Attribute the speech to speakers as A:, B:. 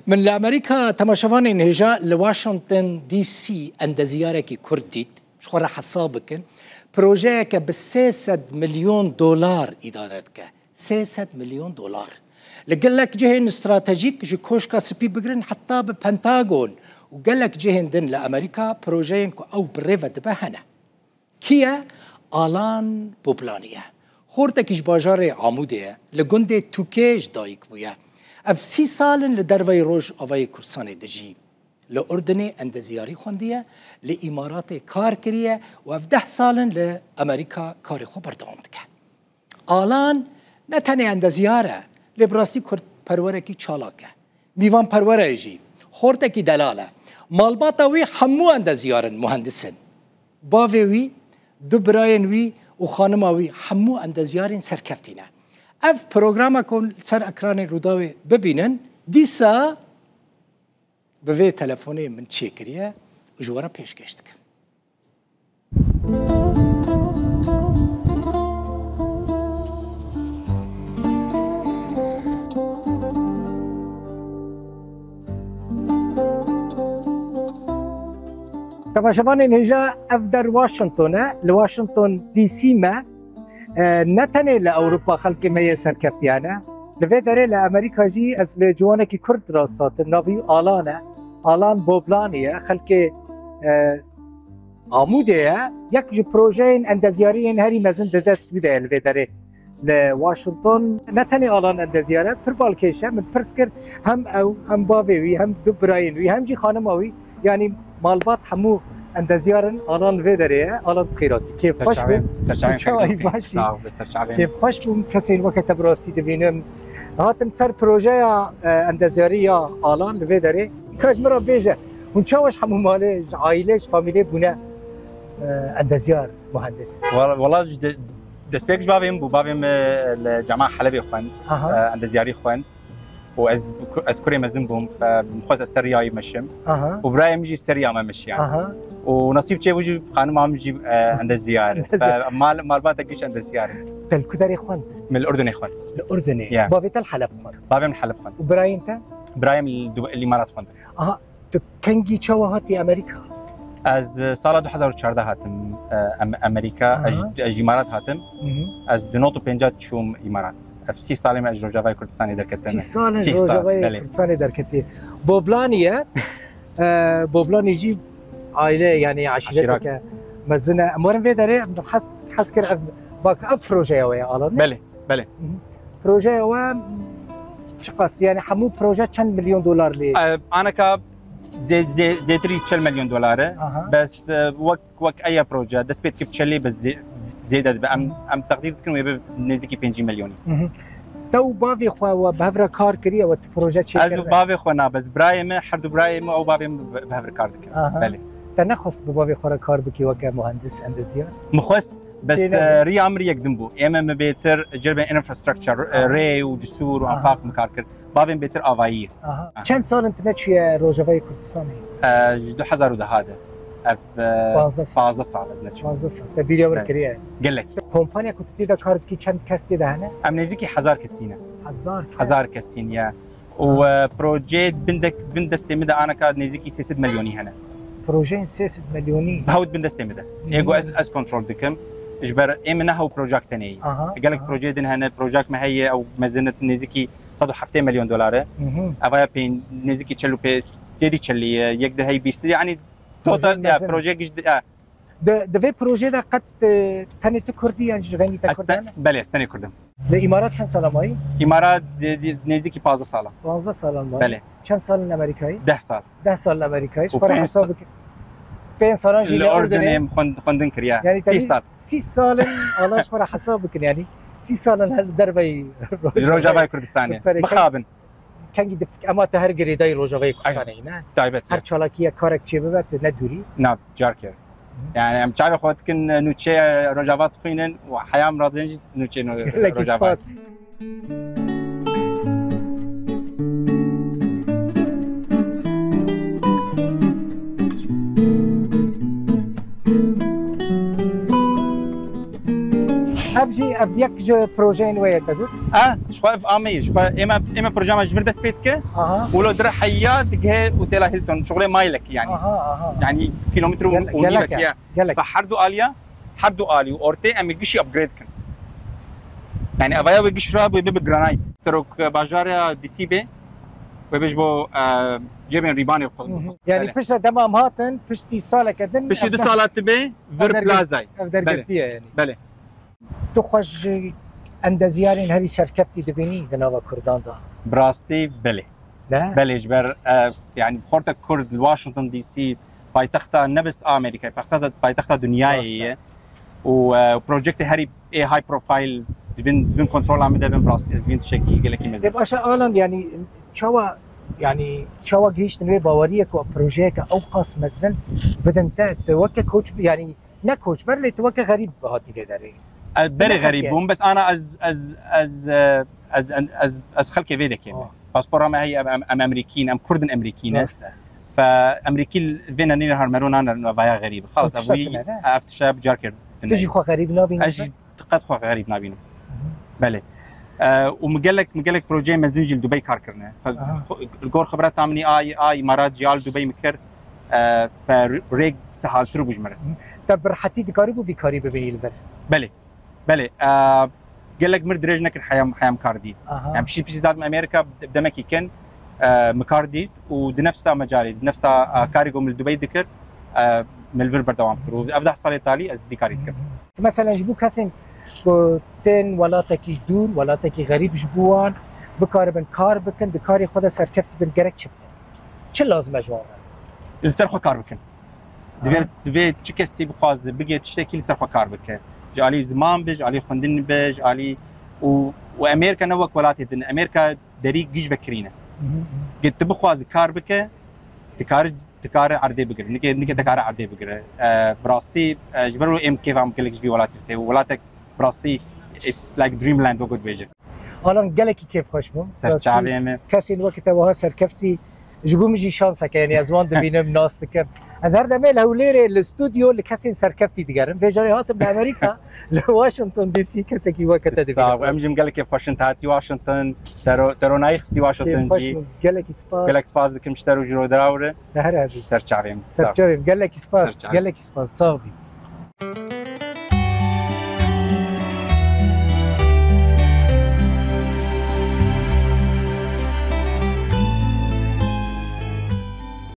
A: من لأمريكا تماشوان انهجاء لواشنطن دي سي عند زيارة كرديت مش خورا حسابك بروجيك ب$300 مليون إدارتك $300 مليون لقال لك جهن استراتيجيك جو كوشكا سبي بقرن حتى ببنتاغون وقال لك جهن دن لأمريكا بروجين أو بريفة بهنا كيا آلان بوبلانية خورتك إش باجار عمودية لقندي توكيش دايك بويا اف 30 سال لدروي روج اوای کورسان دجی لأردن اند زیاری خوندیه لإمارات کار کریه و اف 10 سال لأمریکا کار خو برداند که آلان نه تنه اند زیاره لبراستی کرد پروره کی چالاکه میوان پروره جی خورته کی دلاله مالباتا وی همو اند زیارن مهندسن باوی وی دبراین وی و خانما وی همو اند زیارن سرکفتینه اف پروگرام کن سر اکران روداوی ببینن دیسا به وی تلفنی من چیکریه و جوارا پیش کشت کن تماشاوان انهجا اف در واشنطن لواشنطن دي سي ما نتنه لأوروبا خلق ما سرکفتیانه لفه داره لأمریکا جی از جوانه که کرد راسات ناوی آلان بوبلانیه خلق عموده یک جو پروژه اندازیاری هری مزن دست بیده لفه داره لواشنطن نتنه آلان اندازیاره پر بالکشه من پرس کرد هم باوی هم دبراین وی هم جی خانم آوی یعنی مالبات همو اندازیارن آلان ویدریه آلان خیراتی کیف خوش بوم چای باشی کیف خوش بوم کسی وقت براستی دبینم هاتن سر پروژه اندازیاری یا آلان ویدری کاش مرا بیجه اون چاوش همو مالش عائلش فامیلی بونه اندازیار مهندس
B: والله دسبيكش بابيم بابيم الجامعه حلبي خوان اندازياري خوان واز كوري مزن بوم فمخوز السرياي مشم وبرايم يجي السريا ما مشي يعني ونصيب شيء وجي قانون ما مجي عند الزياره فمال باتكيش عند الزياره
A: الكدري خوانت
B: من الاردن خوانت
A: الاردني بابي الحلب خوانت
B: بابي من الحلب خوانت
A: وبرايم انت
B: برايم الامارات خوانت
A: كنجي تشوهاتي امريكا
B: از سال 2014 هاتم امريكا اج امارات هاتم از دنوتو بنجات شوم امارات في 6 سال ما اجرو جافاي كردستاني دركتنا
A: 6 سال جافاي كردستاني دركتي بوبلانيه بوبلاني جي عائله يعني عشيرتك مزنه امورن في داري حس كر باك اف بروجي ويا الان
B: بله
A: بروجي و شقاس يعني حمو بروجي كم مليون دولار لي
B: انا ك زي 3 مليون دولار بس وقت اي بروجي دس بيت كيف تشلي بس زيادة ام تقدير تكون نزيكي 5 مليون
A: تو بافي خو وبهفر كار كريه وت بروجي شي
B: از بافي خونا بس برايم حد برايم او بافي بهفر كار بله
A: تنخص ببافي خو كار بكي وكا مهندس اندزيا
B: مخوست بس ري امري يقدمبو ام بيتر جرب انفراستراكشر ري وجسور وانفاق مكاركر بافي بيتر افايي
A: كم سال انت نتشي روجافاي كردستاني
B: 2010 هذا 15 سال از نتشي
A: 15 سال تبيلي ور كريه
B: قال لك
A: كومبانيا كنت تيدا كارد كي كم كاستي ده هنا
B: ام نزيكي 1000 كسينه
A: 1000
B: كسين وبروجيت بندستمد انا كاد نزيكي 6 مليوني هنا
A: بروجين 6 مليوني
B: بهود بندستمد ايجو از كنترول دكم اجبر امنا هو بروجكت ثاني قال لك بروجيت هنا بروجكت ما هي او مزنه نزيكي صدو 7 مليون دولار افايا بين نزيكي تشلو بي زيدي تشلي يقدر هي بيست يعني توتال بروجيت
A: ده في بروجي ده قد تاني تكردي يعني غني تكردان
B: بله استني كردم
A: الامارات كم سال ماي
B: امارات نزيكي 15 سال
A: 15 سال ماي
B: بله
A: كم سال امريكاي
B: 10 سال
A: امريكاي ايش برا حسابك بين سال جي
B: الاردن خوندن كريا
A: يعني
B: 6 سال
A: 6 سال الله برا حسابك يعني 6 سال هالدربي
B: روجافاي كردستاني مخابن
A: كان يدفك اما تهر قريداي روجافاي كردستاني نه
B: تايبت
A: هر چالاكيه كارك چي ببت ندوري
B: ناب جاركر يعني ام تعرف وقت كن نوتشي روجافات خوينن وحيام راضين نوتشي روجافات افجي افيك جو بروجين ويا تقول شخوا اف امي شخوا اما اما بروجرام جبر دست بيتك ولو در حيات جه اوتيل هيلتون شغله مايلك يعني يعني كيلومتر ونيلك يا فحردو اليا حردو الي اورتي ام يجي ابجريد كن يعني ابايا بيجي شراب ويبي جرانايت سروك باجاريا دي سي بي وبيجبو جيبين ريباني
A: يعني فيش تمام هاتن فيشتي صاله كدن
B: فيش دي صاله تبي فير بلازاي
A: درجتيه يعني
B: بله
A: تخرج عند زيارين هذه سركفتي دبيني دنوا كردان دا
B: براستي بله
A: لا
B: بله جبر يعني بخورتا كرد واشنطن دي سي بايتختا نفس امريكا بايتختا دنياي وبروجكت هاري اي هاي بروفايل دبن كنترول عم دبن براستي دبن شكي قال لك مزه
A: يبقى شغالا يعني شوا جيش نوي باوريك وبروجيك او قاس مزن بدن توكا كوتش يعني نا كوتش برلي توكا غريب هاتي في داري
B: بري غريب بس انا از خلقي فيدك يعني باسبور ما هي ام امريكيين ام كردن امريكيين فامريكي فينا نير هرمرون انا فيا غريب خلاص ابوي افتشاب جاركر
A: تجي خو غريب نابين
B: اجي قد خو غريب نابين بله ومقلك بروجي مزنجل دبي كاركرنا فالجور خبرات تامني اي امارات جيال دبي مكر فريق سهال ترو بجمره
A: طب رحتي دكاريبو في كاريبو بين الفر
B: بله قال لك مرد رجنك حياه مكارديد يعني بشي ذات من امريكا بدمك يكن مكارديد ودنفسها مجالي دنفسها كاريجو من دبي ذكر من الفيربر دوام كرو ابدا حصل ايطالي از دي كاريد
A: مثلا جبو كاسين تن ولاتكي دور ولاتكي غريب جبوان بكاربن كار بكن دكاري خدا سركفت بن جرك شبت شو لازم اجوار
B: السرخه كار بكن دفي تشكسي بخاز بقيت تشتكي السرخه كار بكن جالي زمان بج علي خندن بج علي وامريكا نوك ولاتي دن امريكا دريق جيش بكرينا قلت بخواز كار بك تكار عردي بقر نك تكار عردي بقر براستي جبروا ام كيف عم كلك في ولاتي ولاتك براستي اتس لايك دريم لاند وجود فيجن
A: الان قالك كيف خوشمو
B: سرچاوي
A: كاسين وقت وها سركفتي جبو مجي شانسك يعني ازوان دبينم ناس كم از هر دمه لهوليري الاستوديو اللي كاسين سركفتي دقرن في جاري هاتم بامريكا لواشنطن دي سي كسكي وقت دبي
B: صعب امجم قال لك واشنطن هاتي واشنطن ترو نايخستي واشنطن جي
A: قال لك
B: سباس دكم اشتروا جرو دراوره
A: هر هذه
B: سرچاوي
A: قال لك سباس صافي